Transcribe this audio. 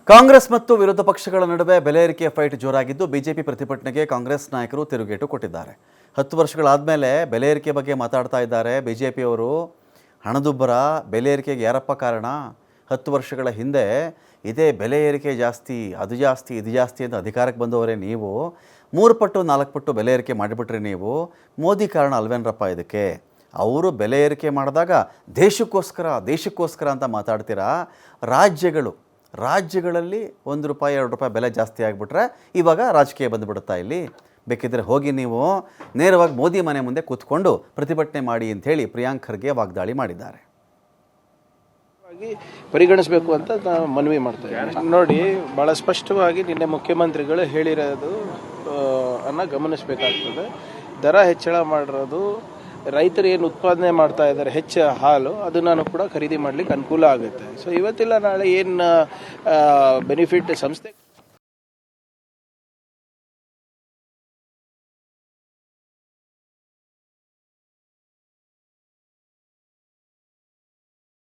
ಕಾಂಗ್ರೆಸ್ ಮತ್ತು ವಿರೋಧ ಪಕ್ಷಗಳ ನಡುವೆ ಬೆಲೆ ಏರಿಕೆ ಫೈಟ್ ಜೋರಾಗಿದ್ದು ಬಿಜೆಪಿ ಪ್ರತಿಭಟನೆಗೆ ಕಾಂಗ್ರೆಸ್ ನಾಯಕರು ತಿರುಗೇಟು ಕೊಟ್ಟಿದ್ದಾರೆ. 10 ವರ್ಷಗಳಾದಮೇಲೆ ಬೆಲೆ ಏರಿಕೆ ಬಗ್ಗೆ ಮಾತಾಡ್ತಾ ಇದ್ದಾರೆ ಬಿಜೆಪಿಯವರು. ಹಣದುಬ್ಬರ ಬೆಲೆ ಏರಿಕೆಗೆ ಯಾರಪ್ಪ ಕಾರಣ? 10 ವರ್ಷಗಳ ಹಿಂದೆ ಇದೇ ಬೆಲೆ ಏರಿಕೆ ಜಾಸ್ತಿ, ಅದು ಜಾಸ್ತಿ, ಇದು ಜಾಸ್ತಿ ಅಂತ ಅಧಿಕಾರಕ್ಕೆ ಬಂದವರೇ ನೀವು. 3 ಪಟ್ಟು 4 ಪಟ್ಟು ಬೆಲೆ ಏರಿಕೆ ಮಾಡಿಬಿಟ್ರಿ ನೀವು. ಮೋದಿ ಕಾರಣ ಅಲ್ವೇನ್ರಪ್ಪ ಇದಕ್ಕೆ? ಅವರು ಬೆಲೆ ಏರಿಕೆ ಮಾಡಿದಾಗ ದೇಶಕ್ಕೋಸ್ಕರ ಅಂತ ಮಾತಾಡ್ತೀರಾ. ರಾಜ್ಯಗಳಲ್ಲಿ ₹1 ₹2 ಬೆಲೆ ಜಾಸ್ತಿ ಆಗಿಬಿಟ್ರೆ ಇವಾಗ ರಾಜಕೀಯ ಬಂದುಬಿಡುತ್ತಾ ಇಲ್ಲಿ? ಬೇಕಿದ್ದರೆ ಹೋಗಿ ನೀವು ನೇರವಾಗಿ ಮೋದಿ ಮನೆ ಮುಂದೆ ಕೂತ್ಕೊಂಡು ಪ್ರತಿಭಟನೆ ಮಾಡಿ ಅಂತ ಹೇಳಿ ಪ್ರಿಯಾಂಕ್ ಖರ್ಗೆ ವಾಗ್ದಾಳಿ ಮಾಡಿದ್ದಾರೆ. ಪರಿಗಣಿಸಬೇಕು ಅಂತ ನಾನು ಮನವಿ ಮಾಡ್ತಾ ಇದ್ದೀನಿ. ನೋಡಿ, ಭಾಳ ಸ್ಪಷ್ಟವಾಗಿ ನಿನ್ನೆ ಮುಖ್ಯಮಂತ್ರಿಗಳು ಹೇಳಿರೋದು ಗಮನಿಸಬೇಕಾಗ್ತದೆ. ದರ ಹೆಚ್ಚಳ ಮಾಡಿರೋದು ರೈತರು ಏನು ಉತ್ಪಾದನೆ ಮಾಡ್ತಾ ಇದ್ದಾರೆ ಹೆಚ್ಚು ಹಾಲು, ಅದನ್ನು ಕೂಡ ಖರೀದಿ ಮಾಡಲಿಕ್ಕೆ ಅನುಕೂಲ ಆಗುತ್ತೆ. ಸೊ ಇವತ್ತಿಲ್ಲ ನಾಳೆ ಏನು ಬೆನಿಫಿಟ್ ಸಂಸ್ಥೆ